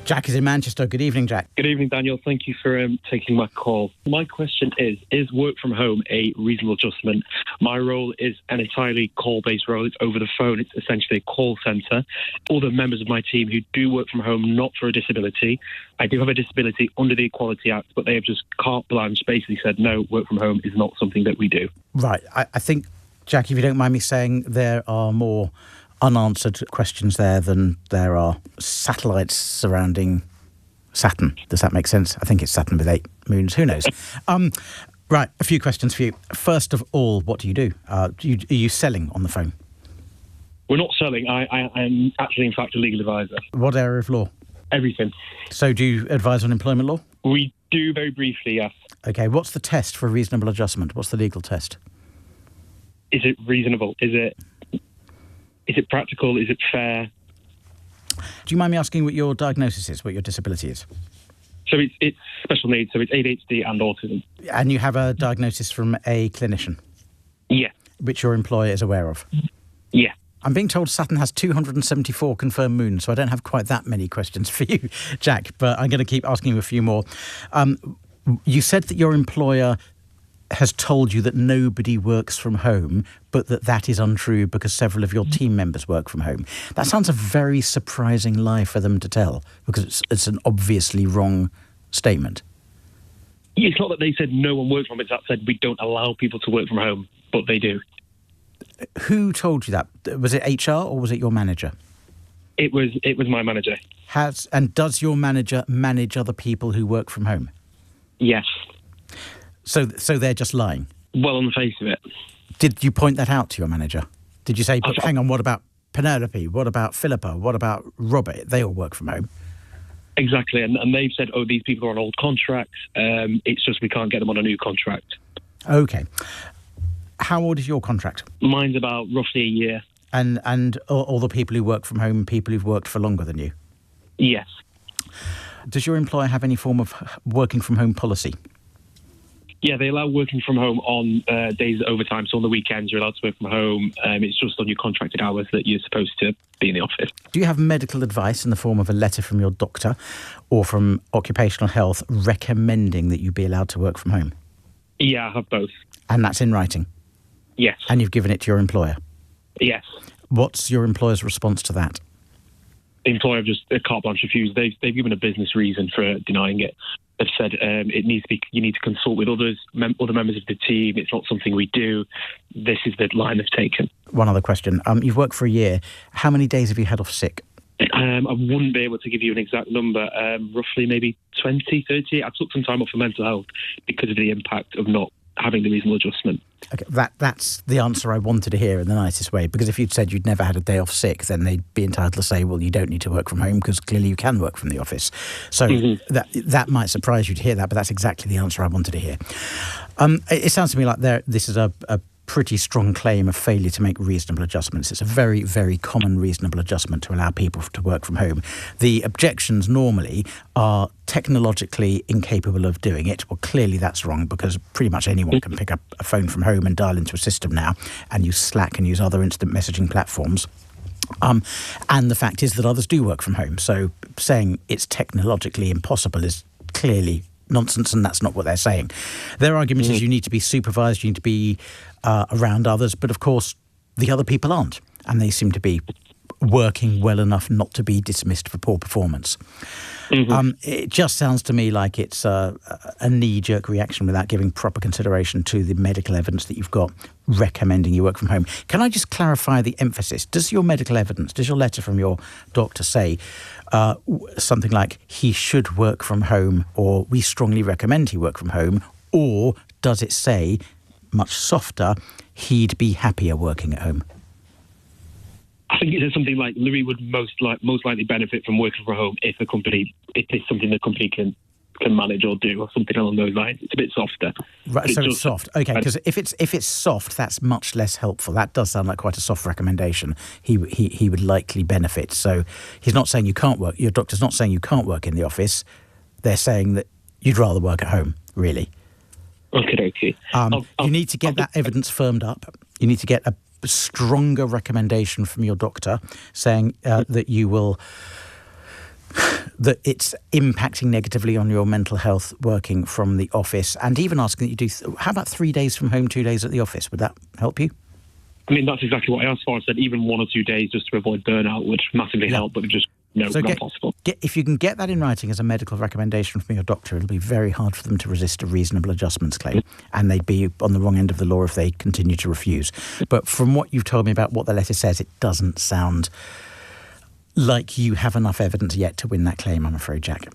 Jack is in Manchester. Good evening, Jack. Good evening, Daniel. Thank you for taking my call. My question is work from home a reasonable adjustment? My role is an entirely call-based role. It's over the phone. It's essentially a call centre. All the members of my team who do work from home, not for a disability. I do have a disability under the Equality Act, but they have just carte blanche basically said, no, work from home is not something that we do. Right. I think, Jack, if you don't mind me saying, there are more unanswered questions there than there are satellites surrounding Saturn. Does that make sense? I think it's Saturn with 8 moons. Who knows? Right, a few questions for you. First of all, what do you do? Are you selling on the phone? We're not selling. I'm actually, in fact, a legal advisor. What area of law? Everything. So do you advise on employment law? We do very briefly, yes. OK, what's the test for a reasonable adjustment? What's the legal test? Is it reasonable? Is it practical? Is it fair? Do you mind me asking what your diagnosis is, what your disability is? So it's special needs, so it's ADHD and autism. And you have a diagnosis from a clinician? Yeah. Which your employer is aware of? Yeah. I'm being told Saturn has 274 confirmed moons, so I don't have quite that many questions for you, Jack, but I'm going to keep asking you a few more. You said that your employer has told you that nobody works from home, but that is untrue because several of your team members work from home. That sounds a very surprising lie for them to tell, because it's an obviously wrong statement. It's not that they said no one works from home, it's that said we don't allow people to work from home, but they do. Who told you that? Was it HR or was it your manager? It was my manager. And does your manager manage other people who work from home? Yes. So they're just lying? Well, on the face of it. Did you point that out to your manager? Did you say, hang on, what about Penelope? What about Philippa? What about Robert? They all work from home. Exactly, and they've said, these people are on old contracts. It's just we can't get them on a new contract. OK. How old is your contract? Mine's about roughly a year. And all the people who work from home, people who've worked for longer than you? Yes. Does your employer have any form of working from home policy? Yeah, they allow working from home on days overtime. So on the weekends, you're allowed to work from home. It's just on your contracted hours that you're supposed to be in the office. Do you have medical advice in the form of a letter from your doctor or from occupational health recommending that you be allowed to work from home? Yeah, I have both. And that's in writing? Yes. And you've given it to your employer? Yes. What's your employer's response to that? The employer just carte blanche refused. They've given a business reason for denying it. They've said you need to consult with other members of the team. It's not something we do. This is the line they've taken. One other question. You've worked for a year. How many days have you had off sick? I wouldn't be able to give you an exact number. Roughly maybe 20, 30. I took some time off for mental health because of the impact of not having the reasonable adjustment. Okay, that's the answer I wanted to hear in the nicest way, because if you'd said you'd never had a day off sick, then they'd be entitled to say, well, you don't need to work from home because clearly you can work from the office. So that might surprise you to hear that, but that's exactly the answer I wanted to hear. It sounds to me like this is a pretty strong claim of failure to make reasonable adjustments. It's a very, very common reasonable adjustment to allow people to work from home. The objections normally are technologically incapable of doing it. Well, clearly that's wrong, because pretty much anyone can pick up a phone from home and dial into a system now and use Slack and use other instant messaging platforms. And the fact is that others do work from home. So saying it's technologically impossible is clearly nonsense, and that's not what they're saying. Their argument is you need to be supervised, you need to be around others, but of course the other people aren't, and they seem to be working well enough not to be dismissed for poor performance. It just sounds to me like it's a knee-jerk reaction without giving proper consideration to the medical evidence that you've got recommending you work from home. Can I just clarify the emphasis? Does your medical evidence, does your letter from your doctor say something like he should work from home, or we strongly recommend he work from home, or does it say, much softer, he'd be happier working at home? I think it says something like Louis would most likely benefit from working from home if it's something the company can manage or do, or something along those lines. It's a bit softer. Right, so it's soft. Okay, because if it's soft, that's much less helpful. That does sound like quite a soft recommendation. He would likely benefit. So he's not saying you can't work. Your doctor's not saying you can't work in the office. They're saying that you'd rather work at home, really. Okay. You need to get that evidence firmed up. You need to get a stronger recommendation from your doctor saying that you will that it's impacting negatively on your mental health working from the office, and even asking that you do, how about 3 days from home, 2 days at the office? Would that help you? I mean, that's exactly what I asked for. I said even 1 or 2 days just to avoid burnout would massively help, but just not possible. If you can get that in writing as a medical recommendation from your doctor, it'll be very hard for them to resist a reasonable adjustments claim, and they'd be on the wrong end of the law if they continue to refuse. But from what you've told me about what the letter says, it doesn't sound like you have enough evidence yet to win that claim, I'm afraid, Jack.